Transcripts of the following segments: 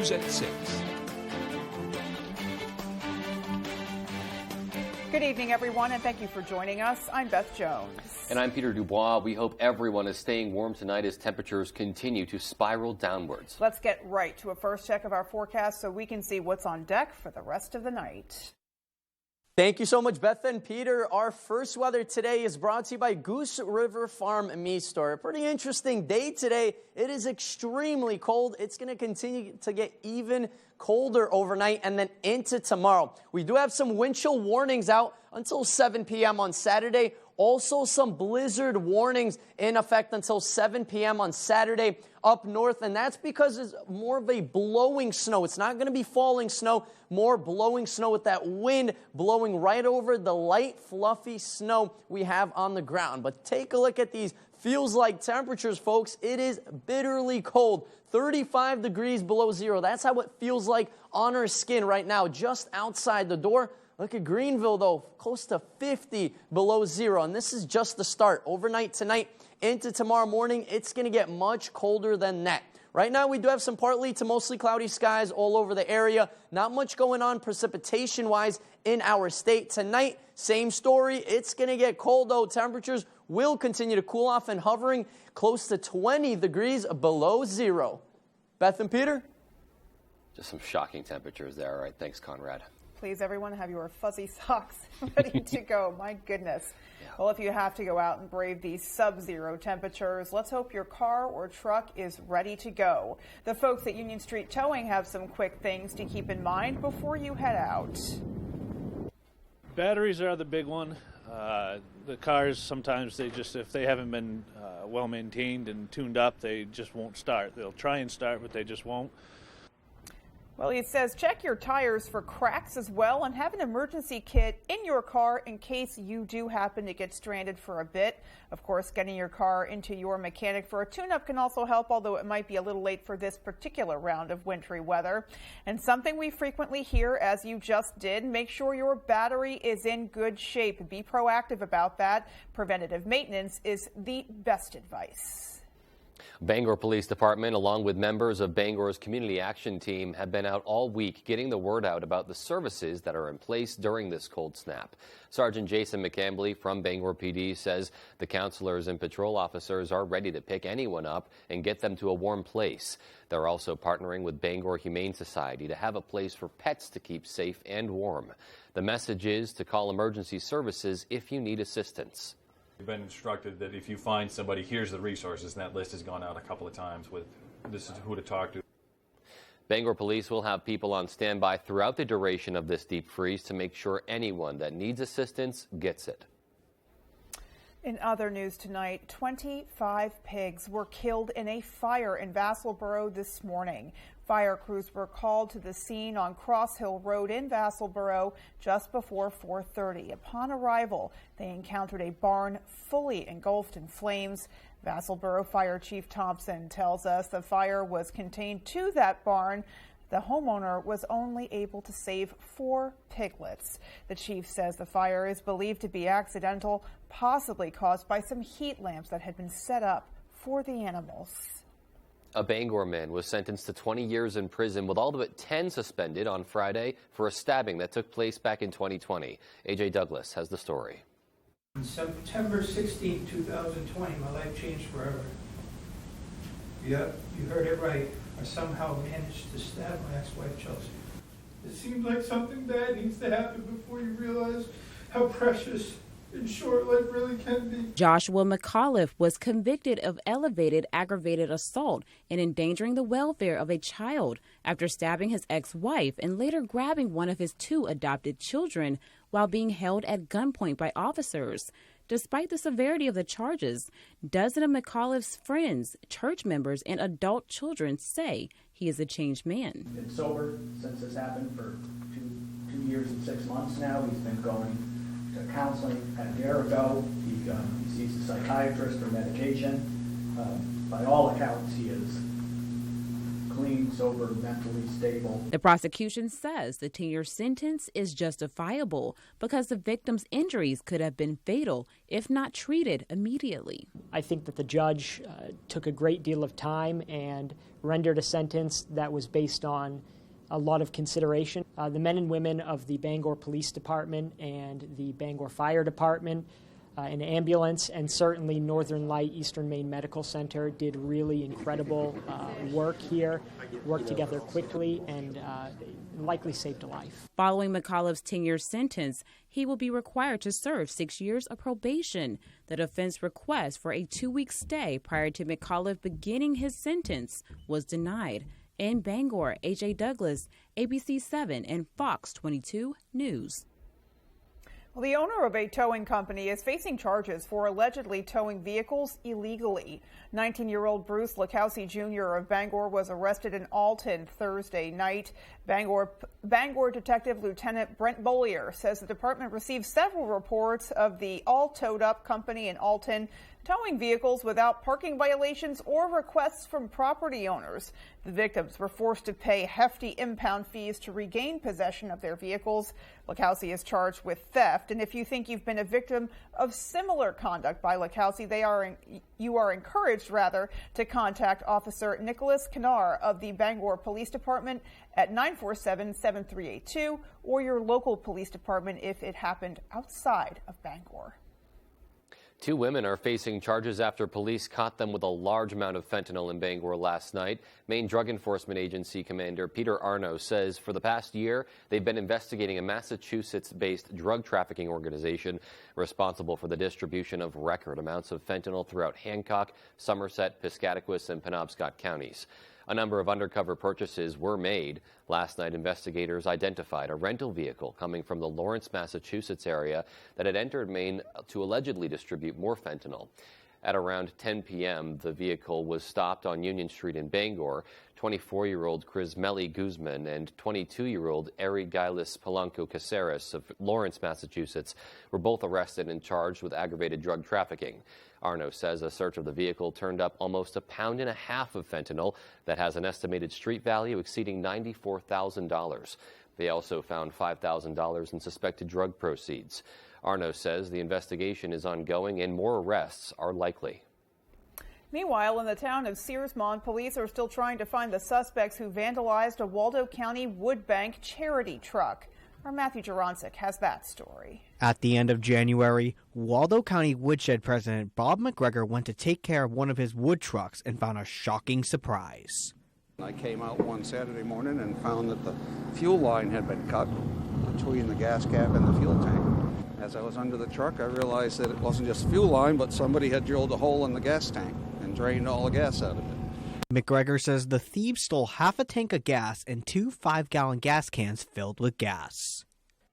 News at 6. Good evening, everyone, and thank you for joining us. I'm Beth Jones. And I'm Peter Dubois. We hope everyone is staying warm tonight as temperatures continue to spiral downwards. Let's get right to a first check of our forecast so we can see what's on deck for the rest of the night. Thank you so much, Beth and Peter. Our first weather today is brought to you by Goose River Farm Meat Store. A pretty interesting day today. It is extremely cold. It's going to continue to get even colder overnight and then into tomorrow. We do have some wind chill warnings out until 7 p.m. on Saturday. Also, some blizzard warnings in effect until 7 p.m. on Saturday up north, and that's because it's more of a blowing snow. It's not going to be falling snow, more blowing snow with that wind blowing right over the light, fluffy snow we have on the ground. But take a look at these feels like temperatures, folks. It is bitterly cold. 35 degrees below zero. That's how it feels like on our skin right now, just outside the door. Look at Greenville, though, close to 50 below zero. And this is just the start. Overnight tonight into tomorrow morning, it's going to get much colder than that. Right now, we do have some partly to mostly cloudy skies all over the area. Not much going on precipitation-wise in our state. Tonight, same story. It's going to get cold, though. Temperatures will continue to cool off and hovering close to 20 degrees below zero. Beth and Peter? Just some shocking temperatures there. All right, thanks, Conrad. Please, everyone, have your fuzzy socks ready to go. My goodness. Yeah. Well, if you have to go out and brave these sub-zero temperatures, let's hope your car or truck is ready to go. The folks at Union Street Towing have some quick things to keep in mind before you head out. Batteries are the big one. The cars, sometimes if they haven't been well maintained and tuned up, they just won't start. They'll try and start, but they just won't. Well, he says check your tires for cracks as well and have an emergency kit in your car in case you do happen to get stranded for a bit. Of course, getting your car into your mechanic for a tune-up can also help, although it might be a little late for this particular round of wintry weather. And something we frequently hear, as you just did, make sure your battery is in good shape. Be proactive about that. Preventative maintenance is the best advice. Bangor Police Department, along with members of Bangor's Community Action Team, have been out all week getting the word out about the services that are in place during this cold snap. Sergeant Jason McCambly from Bangor PD says the counselors and patrol officers are ready to pick anyone up and get them to a warm place. They're also partnering with Bangor Humane Society to have a place for pets to keep safe and warm. The message is to call emergency services if you need assistance. We've been instructed that if you find somebody, here's the resources, and that list has gone out a couple of times with this is who to talk to. Bangor Police will have people on standby throughout the duration of this deep freeze to make sure anyone that needs assistance gets it. In other news tonight, 25 pigs were killed in a fire in Vassalboro this morning. Fire crews were called to the scene on Cross Hill Road in Vassalboro just before 4:30. Upon arrival, they encountered a barn fully engulfed in flames. Vassalboro Fire Chief Thompson tells us the fire was contained to that barn. The homeowner was only able to save 4 piglets. The chief says the fire is believed to be accidental, possibly caused by some heat lamps that had been set up for the animals. A Bangor man was sentenced to 20 years in prison with all but 10 suspended on Friday for a stabbing that took place back in 2020. A.J. Douglas has the story. On September 16, 2020, my life changed forever. Yep, you heard it right. I somehow managed to stab my ex-wife, Chelsea. It seems like something bad needs to happen before you realize how precious and short life really can be. Joshua McAuliffe was convicted of elevated aggravated assault and endangering the welfare of a child after stabbing his ex-wife and later grabbing one of his 2 adopted children while being held at gunpoint by officers. Despite the severity of the charges, dozens of McAuliffe's friends, church members, and adult children say he is a changed man. Been sober since this happened for two years and 6 months now. He's been going to counseling a year ago. He sees a psychiatrist for medication. By all accounts, he is clean, sober, mentally stable. The prosecution says the 10-year sentence is justifiable because the victim's injuries could have been fatal if not treated immediately. I think that the judge took a great deal of time and rendered a sentence that was based on a lot of consideration. The men and women of the Bangor Police Department and the Bangor Fire Department, an ambulance, and certainly Northern Light Eastern Maine Medical Center did really incredible work here, worked together quickly, and likely saved a life. Following McAuliffe's 10-year sentence, he will be required to serve 6 years of probation. The defense request for a 2-week stay prior to McAuliffe beginning his sentence was denied. In Bangor, A.J. Douglas, ABC 7 and Fox 22 News. Well, the owner of a towing company is facing charges for allegedly towing vehicles illegally. 19-year-old Bruce Lakowski Jr. of Bangor was arrested in Alton Thursday night. Bangor Detective Lieutenant Brent Bollier says the department received several reports of the All Towed Up company in Alton towing vehicles without parking violations or requests from property owners. The victims were forced to pay hefty impound fees to regain possession of their vehicles. Lakowski is charged with theft, and if you think you've been a victim of similar conduct by Lakowski, you are encouraged to contact Officer Nicholas Canar of the Bangor Police Department at 947-7382 or your local police department if it happened outside of Bangor. 2 women are facing charges after police caught them with a large amount of fentanyl in Bangor last night. Maine Drug Enforcement Agency Commander Peter Arno says for the past year, they've been investigating a Massachusetts-based drug trafficking organization responsible for the distribution of record amounts of fentanyl throughout Hancock, Somerset, Piscataquis, and Penobscot counties. A number of undercover purchases were made. Last night, investigators identified a rental vehicle coming from the Lawrence, Massachusetts area that had entered Maine to allegedly distribute more fentanyl. At around 10 p.m., the vehicle was stopped on Union Street in Bangor. 24-year-old Crismelli Guzman and 22-year-old Eri Gailis Polanco Caceres of Lawrence, Massachusetts, were both arrested and charged with aggravated drug trafficking. Arno says a search of the vehicle turned up almost 1.5 pounds of fentanyl that has an estimated street value exceeding $94,000. They also found $5,000 in suspected drug proceeds. Arno says the investigation is ongoing and more arrests are likely. Meanwhile, in the town of Searsmont, police are still trying to find the suspects who vandalized a Waldo County Wood Bank charity truck. Our Matthew Jurancic has that story. At the end of January, Waldo County Woodshed President Bob McGregor went to take care of one of his wood trucks and found a shocking surprise. I came out one Saturday morning and found that the fuel line had been cut between the gas cap and the fuel tank. As I was under the truck, I realized that it wasn't just fuel line, but somebody had drilled a hole in the gas tank and drained all the gas out of it. McGregor says the thieves stole half a tank of gas and 2 5-gallon gas cans filled with gas.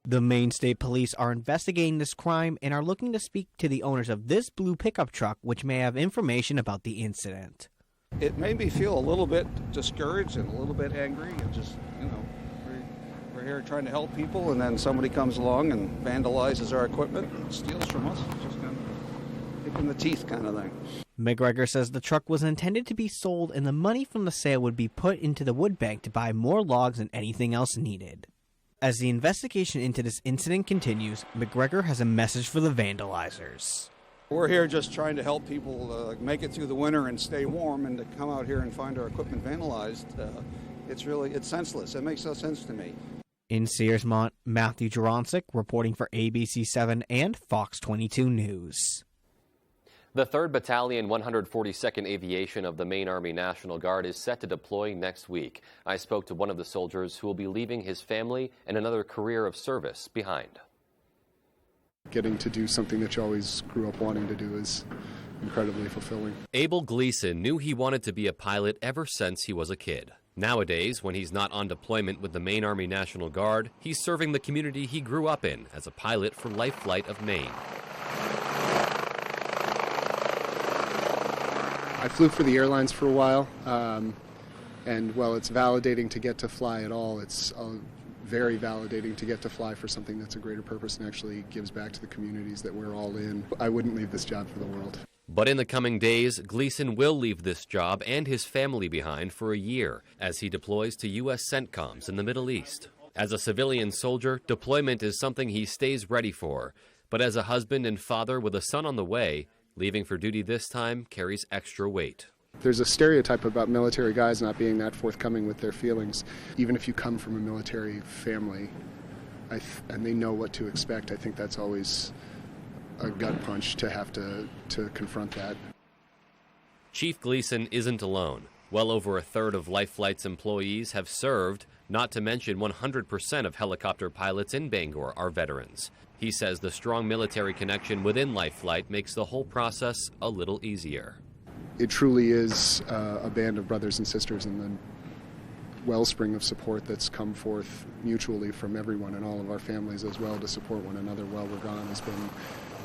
The Maine State Police are investigating this crime and are looking to speak to the owners of this blue pickup truck, which may have information about the incident. It made me feel a little bit discouraged and a little bit angry and just, we're here trying to help people and then somebody comes along and vandalizes our equipment and steals from us. It's just kind of kick in the teeth kind of thing. McGregor says the truck was intended to be sold and the money from the sale would be put into the wood bank to buy more logs and anything else needed. As the investigation into this incident continues, McGregor has a message for the vandalizers. We're here just trying to help people make it through the winter and stay warm, and to come out here and find our equipment vandalized, it's senseless. It makes no sense to me. In Searsmont, Matthew Jurancic reporting for ABC 7 and Fox 22 News. The 3rd Battalion, 142nd Aviation of the Maine Army National Guard is set to deploy next week. I spoke to one of the soldiers who will be leaving his family and another career of service behind. Getting to do something that you always grew up wanting to do is incredibly fulfilling. Abel Gleason knew he wanted to be a pilot ever since he was a kid. Nowadays, when he's not on deployment with the Maine Army National Guard, he's serving the community he grew up in as a pilot for Life Flight of Maine. I flew for the airlines for a while, and while it's validating to get to fly at all, it's very validating to get to fly for something that's a greater purpose and actually gives back to the communities that we're all in. I wouldn't leave this job for the world. But in the coming days, Gleason will leave this job and his family behind for a year as he deploys to U.S. CENTCOMs in the Middle East. As a civilian soldier, deployment is something he stays ready for. But as a husband and father with a son on the way, leaving for duty this time carries extra weight. There's a stereotype about military guys not being that forthcoming with their feelings. Even if you come from a military family and they know what to expect, I think that's always a gut punch to have to confront that. Chief Gleason isn't alone. Well over a third of Life Flight's employees have served, not to mention 100% of helicopter pilots in Bangor are veterans. He says the strong military connection within Life Flight makes the whole process a little easier. It truly is a band of brothers and sisters, and the wellspring of support that's come forth mutually from everyone and all of our families as well to support one another while we're gone has been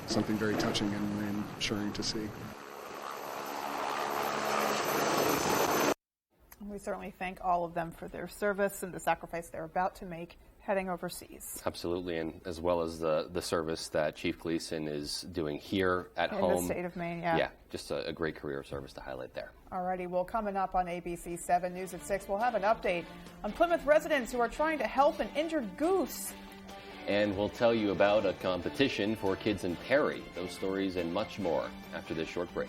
something very touching and reassuring to see. We certainly thank all of them for their service and the sacrifice they're about to make heading overseas. Absolutely, and as well as the service that Chief Gleason is doing here at home. In the state of Maine, yeah. Yeah, just a great career of service to highlight there. Alrighty, well, coming up on ABC 7 News at 6, we'll have an update on Plymouth residents who are trying to help an injured goose. And we'll tell you about a competition for kids in Perry. Those stories and much more after this short break.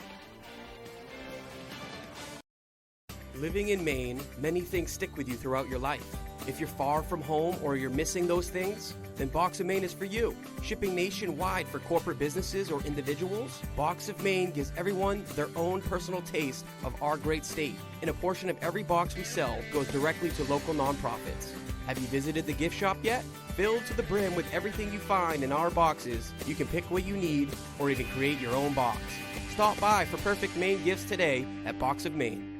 Living in Maine, many things stick with you throughout your life. If you're far from home or you're missing those things, then Box of Maine is for you. Shipping nationwide for corporate businesses or individuals, Box of Maine gives everyone their own personal taste of our great state. And a portion of every box we sell goes directly to local nonprofits. Have you visited the gift shop yet? Filled to the brim with everything you find in our boxes, you can pick what you need or even create your own box. Stop by for perfect Maine gifts today at Box of Maine.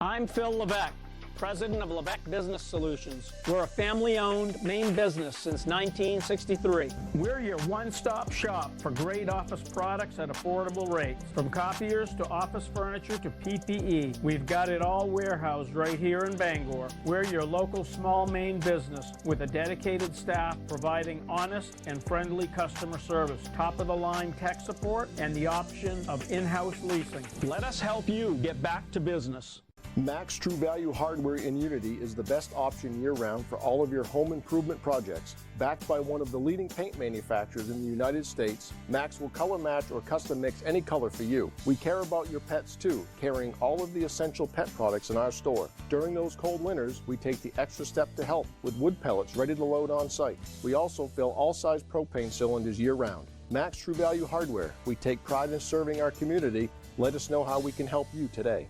I'm Phil Levesque, president of Levesque Business Solutions. We're a family-owned Maine business since 1963. We're your one-stop shop for great office products at affordable rates. From copiers to office furniture to PPE, we've got it all warehoused right here in Bangor. We're your local small Maine business with a dedicated staff providing honest and friendly customer service, top-of-the-line tech support, and the option of in-house leasing. Let us help you get back to business. Max True Value Hardware in Unity is the best option year-round for all of your home improvement projects. Backed by one of the leading paint manufacturers in the United States, Max will color match or custom mix any color for you. We care about your pets too, carrying all of the essential pet products in our store. During those cold winters, we take the extra step to help with wood pellets ready to load on site. We also fill all size propane cylinders year-round. Max True Value Hardware. We take pride in serving our community. Let us know how we can help you today.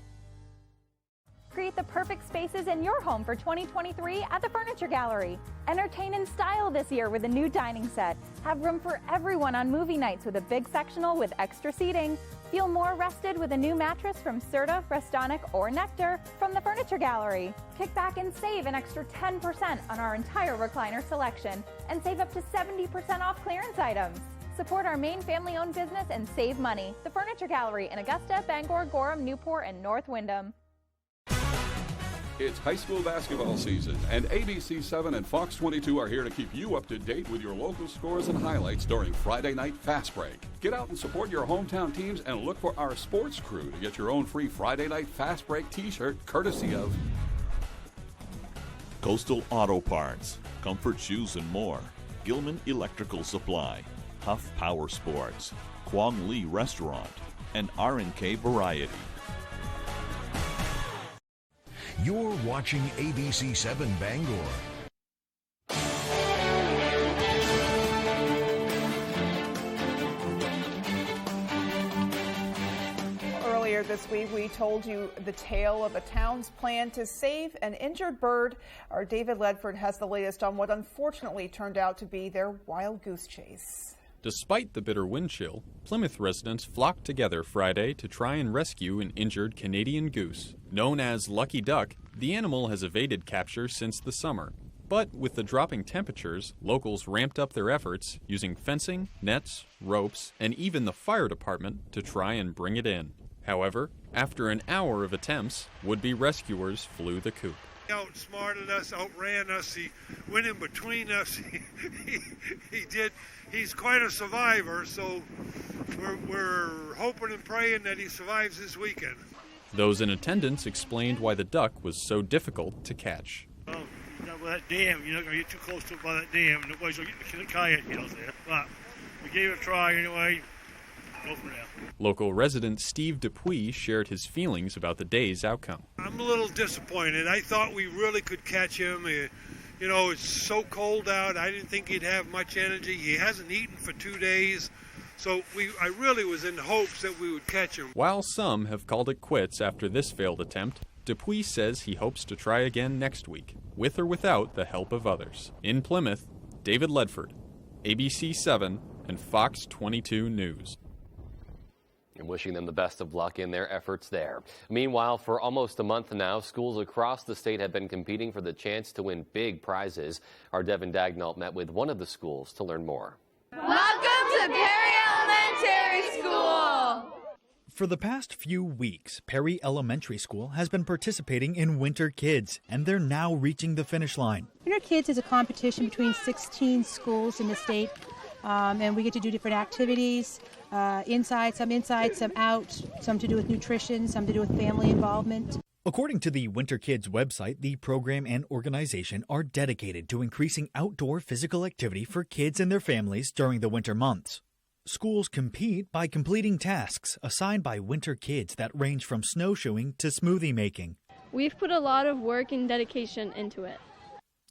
Create the perfect spaces in your home for 2023 at the Furniture Gallery. Entertain in style this year with a new dining set. Have room for everyone on movie nights with a big sectional with extra seating. Feel more rested with a new mattress from Serta, Restonic, or Nectar from the Furniture Gallery. Kick back and save an extra 10% on our entire recliner selection and save up to 70% off clearance items. Support our Maine family-owned business and save money. The Furniture Gallery in Augusta, Bangor, Gorham, Newport, and North Windham. It's high school basketball season, and ABC 7 and Fox 22 are here to keep you up to date with your local scores and highlights during Friday Night Fast Break. Get out and support your hometown teams and look for our sports crew to get your own free Friday Night Fast Break t-shirt courtesy of Coastal Auto Parts, Comfort Shoes and more, Gilman Electrical Supply, Huff Power Sports, Kwong Lee Restaurant, and R&K Variety. You're watching ABC 7 Bangor. Earlier this week, we told you the tale of a town's plan to save an injured bird. Our David Ledford has the latest on what unfortunately turned out to be their wild goose chase. Despite the bitter wind chill, Plymouth residents flocked together Friday to try and rescue an injured Canadian goose. Known as Lucky Duck, the animal has evaded capture since the summer. But with the dropping temperatures, locals ramped up their efforts using fencing, nets, ropes, and even the fire department to try and bring it in. However, after an hour of attempts, would-be rescuers flew the coop. He outsmarted us, outran us, he went in between us, he did. He's quite a survivor, so We're hoping and praying that he survives this weekend. Those in attendance explained why the duck was so difficult to catch. Oh, with that dam, you're not going to get too close to it by that dam. Nobody's going to get the kayak out there. But we gave it a try anyway. Go from there. Local resident Steve Dupuis shared his feelings about the day's outcome. I'm a little disappointed. I thought we really could catch him. You know, it's so cold out. I didn't think he'd have much energy. He hasn't eaten for 2 days. So I really was in hopes that we would catch him. While some have called it quits after this failed attempt, Dupuis says he hopes to try again next week, with or without the help of others. In Plymouth, David Ledford, ABC 7 and Fox 22 News. And wishing them the best of luck in their efforts there. Meanwhile, for almost a month now, schools across the state have been competing for the chance to win big prizes. Our Devin Dagnall met with one of the schools to learn more. Welcome to Perry Elementary School! For the past few weeks, Perry Elementary School has been participating in Winter Kids, and they're now reaching the finish line. Winter Kids is a competition between 16 schools in the state, and we get to do different activities, inside, some out, some to do with nutrition, some to do with family involvement. According to the Winter Kids website, the program and organization are dedicated to increasing outdoor physical activity for kids and their families during the winter months. Schools compete by completing tasks assigned by Winter Kids that range from snowshoeing to smoothie making. We've put a lot of work and dedication into it.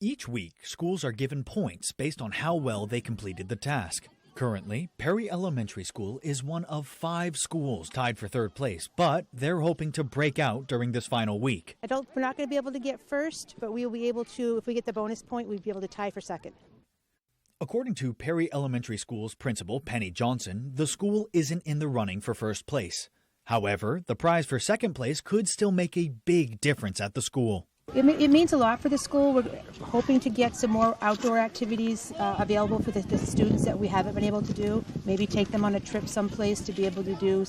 Each week, schools are given points based on how well they completed the task. Currently, Perry Elementary School is one of 5 schools tied for third place, but they're hoping to break out during this final week. We're not going to be able to get first, but we'll be able to, if we get the bonus point, we'll be able to tie for second. According to Perry Elementary School's principal, Penny Johnson, the school isn't in the running for first place. However, the prize for second place could still make a big difference at the school. It means a lot for the school. We're hoping to get some more outdoor activities available for the students that we haven't been able to do. Maybe take them on a trip someplace to be able to do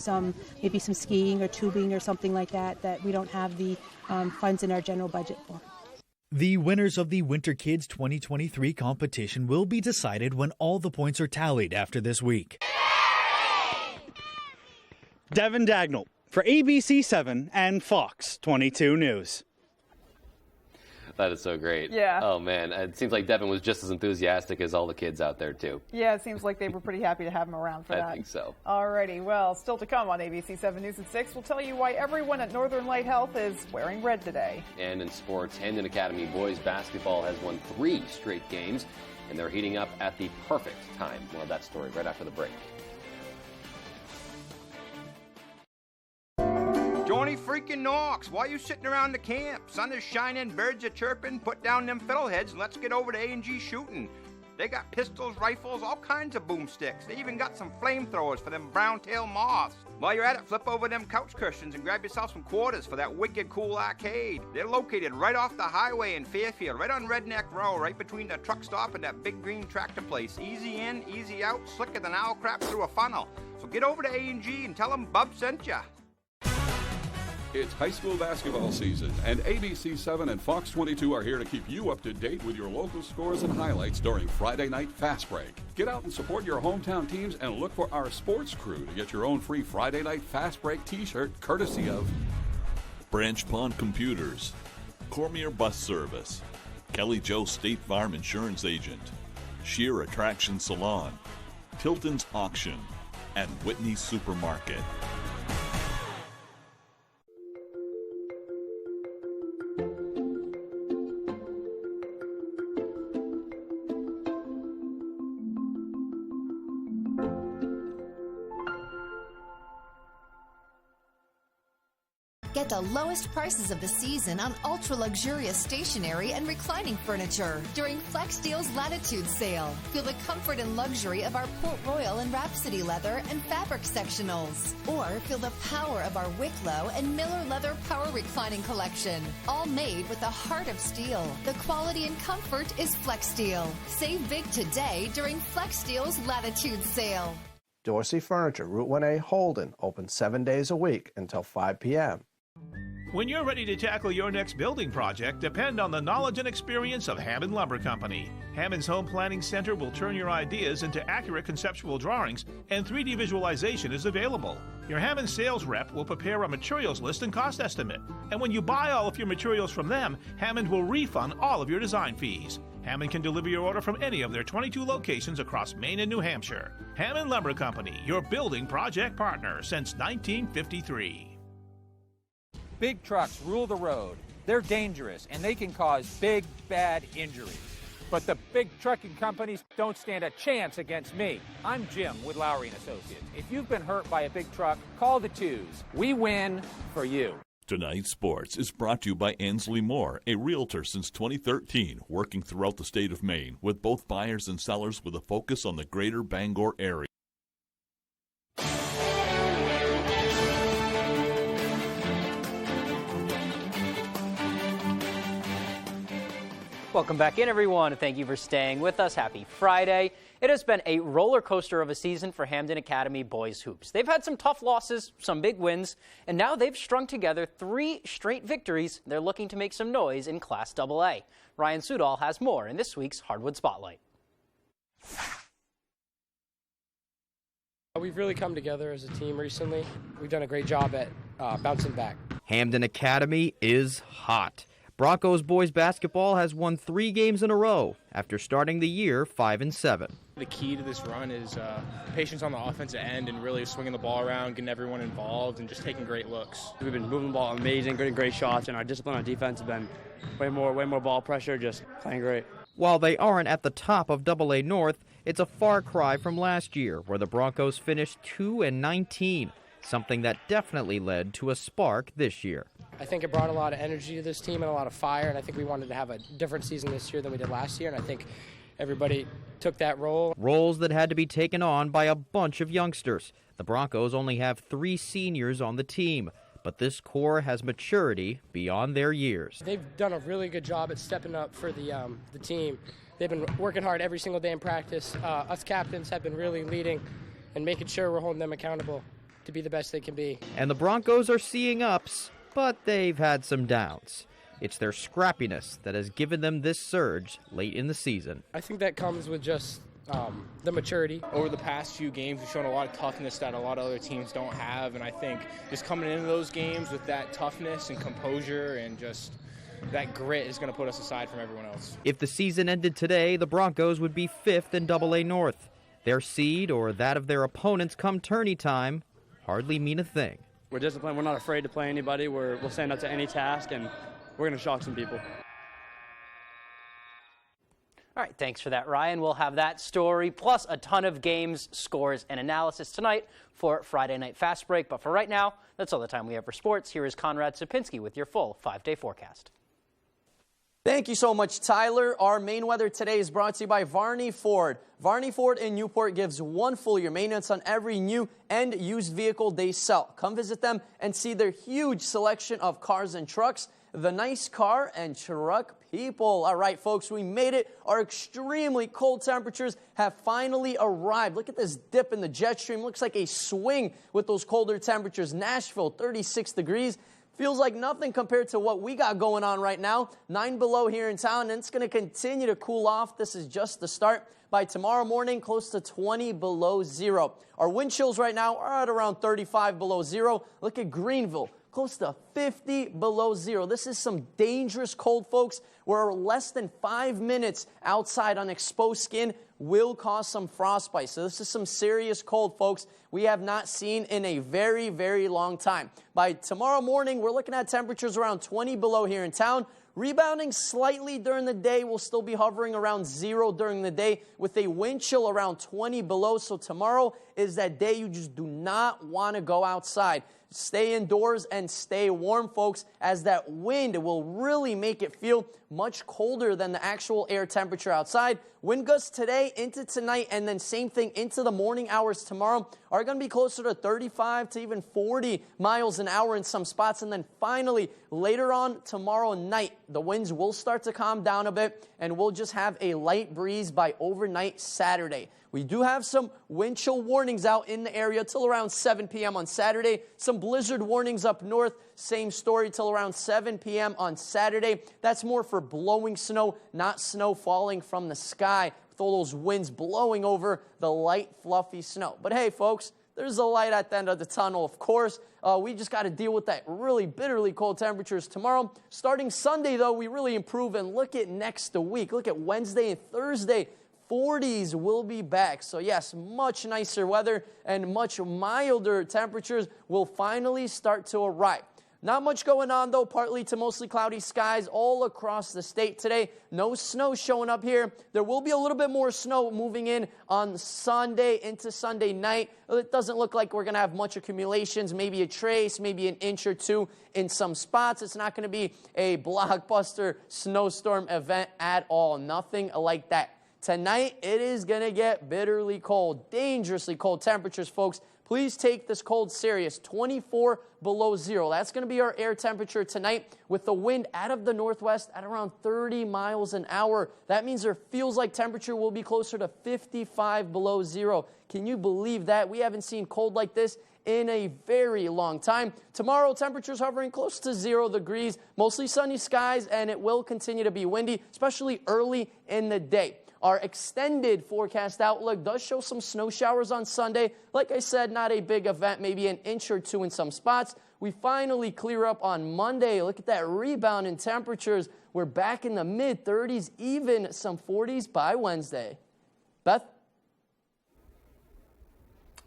maybe some skiing or tubing or something like that we don't have the funds in our general budget for. The winners of the Winter Kids 2023 competition will be decided when all the points are tallied after this week. Devin Dagnall for ABC 7 and Fox 22 News. That is so great. Yeah. Oh, man. It seems like Devin was just as enthusiastic as all the kids out there, too. Yeah, it seems like they were pretty happy to have him around for that. I think so. Alrighty, well, still to come on ABC 7 News at 6, we'll tell you why everyone at Northern Light Health is wearing red today. And in sports, Hendon Academy boys basketball has won 3 straight games, and they're heating up at the perfect time. We'll have that story right after the break. Johnny freaking Knox, why you sitting around the camp? Sun is shining, birds are chirping, put down them fiddleheads and let's get over to A&G shooting. They got pistols, rifles, all kinds of boomsticks. They even got some flamethrowers for them brown-tailed moths. While you're at it, flip over them couch cushions and grab yourself some quarters for that wicked cool arcade. They're located right off the highway in Fairfield, right on Redneck Row, right between the truck stop and that big green tractor place. Easy in, easy out, slicker than owl crap through a funnel. So get over to A&G and tell them Bub sent ya. It's high school basketball season, and ABC 7 and Fox 22 are here to keep you up to date with your local scores and highlights during Friday Night Fast Break. Get out and support your hometown teams and look for our sports crew to get your own free Friday Night Fast Break t-shirt courtesy of Branch Pond Computers, Cormier Bus Service, Kelly Joe State Farm Insurance Agent, Shear Attraction Salon, Tilton's Auction, and Whitney Supermarket. Get the lowest prices of the season on ultra-luxurious stationery and reclining furniture during Flex Deals Latitude Sale. Feel the comfort and luxury of our Port Royal and Rhapsody leather and fabric sectionals. Or feel the power of our Wicklow and Miller Leather Power Reclining Collection. All made with the heart of steel. The quality and comfort is Flex Deal. Save big today during Flex Deals Latitude Sale. Dorsey Furniture, Route 1A, Holden, open 7 days a week until 5 p.m. When you're ready to tackle your next building project, depend on the knowledge and experience of Hammond Lumber Company. Hammond's Home Planning Center will turn your ideas into accurate conceptual drawings, and 3D visualization is available. Your Hammond sales rep will prepare a materials list and cost estimate. And when you buy all of your materials from them, Hammond will refund all of your design fees. Hammond can deliver your order from any of their 22 locations across Maine and New Hampshire. Hammond Lumber Company, your building project partner since 1953. Big trucks rule the road. They're dangerous, and they can cause big, bad injuries. But the big trucking companies don't stand a chance against me. I'm Jim with Lowry & Associates. If you've been hurt by a big truck, call the twos. We win for you. Tonight's Sports is brought to you by Ansley Moore, a realtor since 2013, working throughout the state of Maine with both buyers and sellers with a focus on the greater Bangor area. Welcome back in, everyone. Thank you for staying with us. Happy Friday. It has been a roller coaster of a season for Hamden Academy boys hoops. They've had some tough losses, some big wins, and now they've strung together 3 straight victories. They're looking to make some noise in Class AA. Ryan Sudol has more in this week's Hardwood Spotlight. We've really come together as a team recently. We've done a great job at bouncing back. Hamden Academy is hot. Broncos boys basketball has won 3 games in a row after starting the year 5-7. The key to this run is patience on the offensive end and really swinging the ball around, getting everyone involved, and just taking great looks. We've been moving the ball amazing, getting great shots, and our discipline on defense has been way more ball pressure, just playing great. While they aren't at the top of AA North, it's a far cry from last year, where the Broncos finished 2-19, something that definitely led to a spark this year. I think it brought a lot of energy to this team and a lot of fire, and I think we wanted to have a different season this year than we did last year, and I think everybody took that role. Roles that had to be taken on by a bunch of youngsters. The Broncos only have 3 seniors on the team, but this core has maturity beyond their years. They've done a really good job at stepping up for the team. They've been working hard every single day in practice. Us captains have been really leading and making sure we're holding them accountable to be the best they can be. And the Broncos are seeing ups, but they've had some downs. It's their scrappiness that has given them this surge late in the season. I think that comes with just the maturity. Over the past few games, we've shown a lot of toughness that a lot of other teams don't have, and I think just coming into those games with that toughness and composure and just that grit is going to put us aside from everyone else. If the season ended today, the Broncos would be 5th in AA North. Their seed or that of their opponents come tourney time hardly mean a thing. We're disciplined. We're not afraid to play anybody. We'll stand up to any task, and we're going to shock some people. All right, thanks for that, Ryan. We'll have that story, plus a ton of games, scores, and analysis tonight for Friday Night Fast Break. But for right now, that's all the time we have for sports. Here is Conrad Sapinski with your full 5-day forecast. Thank you so much, Tyler. Our main weather today is brought to you by Varney Ford. Varney Ford in Newport gives 1 full year maintenance on every new and used vehicle they sell. Come visit them and see their huge selection of cars and trucks. The nice car and truck people. All right, folks, we made it. Our extremely cold temperatures have finally arrived. Look at this dip in the jet stream. Looks like a swing with those colder temperatures. Nashville, 36 degrees. Feels like nothing compared to what we got going on right now. 9 below here in town, and it's going to continue to cool off. This is just the start. By tomorrow morning, close to 20 below zero. Our wind chills right now are at around 35 below zero. Look at Greenville, close to 50 below zero. This is some dangerous cold, folks. We're less than 5 minutes outside on exposed skin will cause some frostbite. So this is some serious cold, folks, we have not seen in a very, very long time. By tomorrow morning, we're looking at temperatures around 20 below here in town. Rebounding slightly during the day. We'll still be hovering around 0 during the day with a wind chill around 20 below. So tomorrow is that day you just do not want to go outside. Stay indoors and stay warm, folks, as that wind will really make it feel much colder than the actual air temperature outside. Wind gusts today into tonight, and then same thing into the morning hours tomorrow are going to be closer to 35 to even 40 miles an hour in some spots. And then finally, later on tomorrow night, the winds will start to calm down a bit, and we'll just have a light breeze by overnight Saturday. We do have some wind chill warnings out in the area till around 7 p.m. on Saturday. Some blizzard warnings up north. Same story till around 7 p.m. on Saturday. That's more for blowing snow, not snow falling from the sky with all those winds blowing over the light, fluffy snow. But hey, folks, there's a light at the end of the tunnel, of course. We just got to deal with that really bitterly cold temperatures tomorrow. Starting Sunday, though, we really improve. And look at next week. Look at Wednesday and Thursday. 40s will be back. So, yes, much nicer weather and much milder temperatures will finally start to arrive. Not much going on, though. Partly to mostly cloudy skies all across the state today. No snow showing up here. There will be a little bit more snow moving in on Sunday into Sunday night. It doesn't look like we're going to have much accumulations, maybe a trace, maybe an inch or two in some spots. It's not going to be a blockbuster snowstorm event at all. Nothing like that. Tonight, it is going to get bitterly cold, dangerously cold temperatures, folks. Please take this cold serious. 24 below zero. That's going to be our air temperature tonight with the wind out of the northwest at around 30 miles an hour. That means there feels like temperature will be closer to 55 below zero. Can you believe that? We haven't seen cold like this in a very long time. Tomorrow, temperatures hovering close to 0 degrees, mostly sunny skies, and it will continue to be windy, especially early in the day. Our extended forecast outlook does show some snow showers on Sunday. Like I said, not a big event, maybe an inch or two in some spots. We finally clear up on Monday. Look at that rebound in temperatures. We're back in the mid-30s, even some 40s by Wednesday. Beth?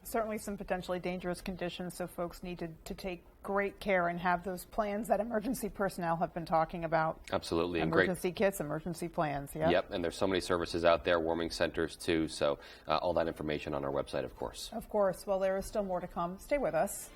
Certainly some potentially dangerous conditions, so folks need to take great care and have those plans that emergency personnel have been talking about. Absolutely. Emergency kits, emergency plans. Yep, and there's so many services out there, warming centers too, so all that information on our website, of course. Of course. Well, there is still more to come. Stay with us.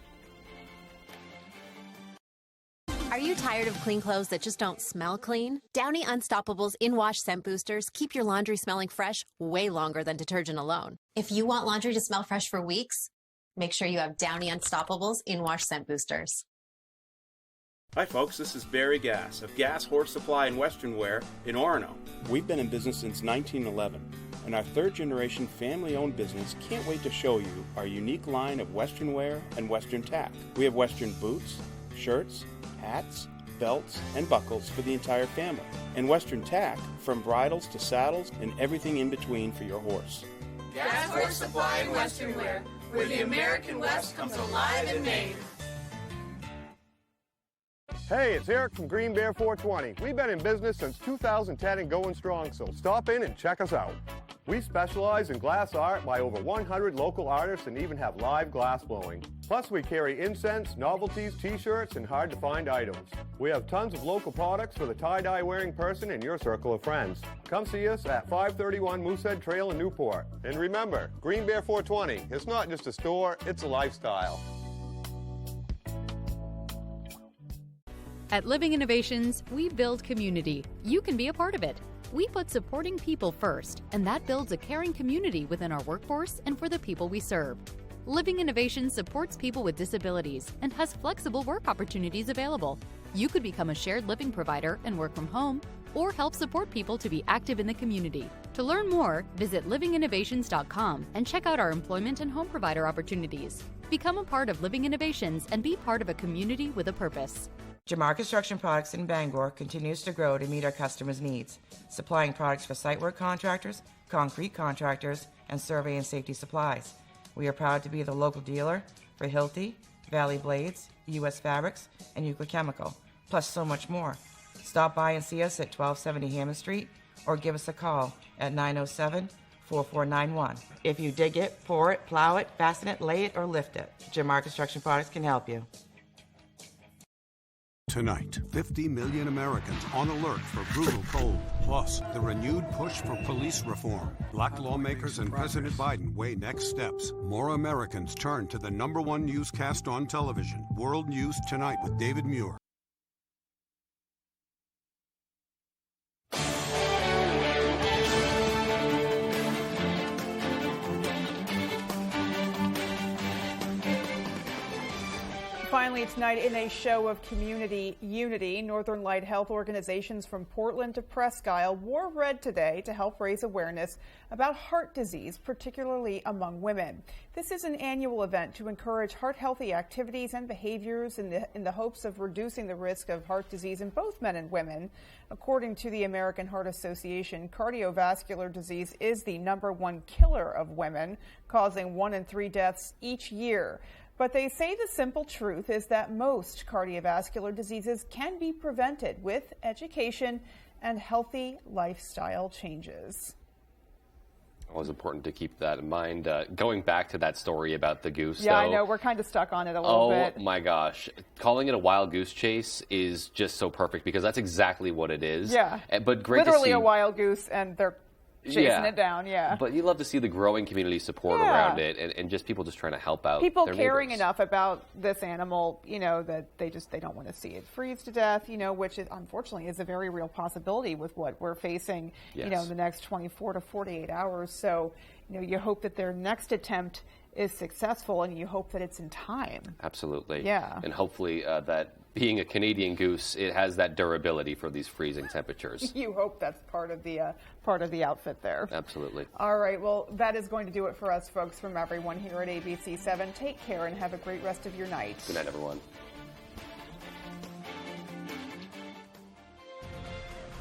Are you tired of clean clothes that just don't smell clean? Downy Unstoppable's In-Wash Scent Boosters keep your laundry smelling fresh way longer than detergent alone. If you want laundry to smell fresh for weeks, make sure you have Downy Unstoppable's In-Wash Scent Boosters. Hi folks, this is Barry Gass of Gass Horse Supply and Western Wear in Orono. We've been in business since 1911, and our third-generation family-owned business can't wait to show you our unique line of Western wear and Western tack. We have Western boots, shirts, hats, belts, and buckles for the entire family, and Western tack from bridles to saddles and everything in between for your horse. Gass Horse Supply and Western Wear, where the American West comes alive in Maine. Hey, it's Eric from Green Bear 420. We've been in business since 2010 and going strong, so stop in and check us out. We specialize in glass art by over 100 local artists and even have live glass blowing. Plus, we carry incense, novelties, t-shirts, and hard-to-find items. We have tons of local products for the tie-dye wearing person in your circle of friends. Come see us at 531 Moosehead Trail in Newport. And remember, Green Bear 420, it's not just a store, it's a lifestyle. At Living Innovations, we build community. You can be a part of it. We put supporting people first, and that builds a caring community within our workforce and for the people we serve. Living Innovations supports people with disabilities and has flexible work opportunities available. You could become a shared living provider and work from home, or help support people to be active in the community. To learn more, visit livinginnovations.com and check out our employment and home provider opportunities. Become a part of Living Innovations and be part of a community with a purpose. Jamar Construction Products in Bangor continues to grow to meet our customers' needs, supplying products for site work contractors, concrete contractors, and survey and safety supplies. We are proud to be the local dealer for Hilti, Valley Blades, U.S. Fabrics, and Euclid Chemical, plus so much more. Stop by and see us at 1270 Hammond Street or give us a call at 907-4491. If you dig it, pour it, plow it, fasten it, lay it, or lift it, Jamar Construction Products can help you. Tonight, 50 million Americans on alert for brutal cold, plus the renewed push for police reform. Black lawmakers and President Biden weigh next steps. More Americans turn to the #1 newscast on television, World News Tonight with David Muir. Finally, Finally tonight, in a show of community unity, Northern Light Health organizations from Portland to Presque Isle wore red today to help raise awareness about heart disease, particularly among women. This is an annual event to encourage heart-healthy activities and behaviors in the hopes of reducing the risk of heart disease in both men and women. According to the American Heart Association, cardiovascular disease is the #1 killer of women, causing 1 in 3 deaths each year. But they say the simple truth is that most cardiovascular diseases can be prevented with education and healthy lifestyle changes. Always important to keep that in mind. Going back to that story about the goose, yeah, though, I know, we're kind of stuck on it a little bit. Oh my gosh. Calling it a wild goose chase is just so perfect because that's exactly what it is. Yeah. But great Literally to see a wild goose, and they're chasing it down, yeah. But you love to see the growing community support around it and just people just trying to help out people their caring neighbors. enough about this animal, that they don't want to see it freeze to death, which is, unfortunately is a very real possibility with what we're facing, in the next 24 to 48 hours. So, you hope that their next attempt is successful and you hope that it's in time. Absolutely. Yeah. And hopefully that being a Canadian goose, it has that durability for these freezing temperatures. You hope that's part of the outfit there. Absolutely. All right, well, that is going to do it for us, folks, from everyone here at ABC 7. Take care and have a great rest of your night. Good night, everyone.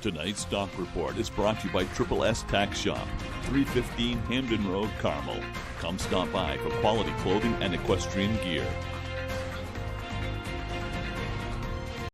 Tonight's Stock Report is brought to you by Triple S Tax Shop, 315 Hamden Road, Carmel. Come stop by for quality clothing and equestrian gear.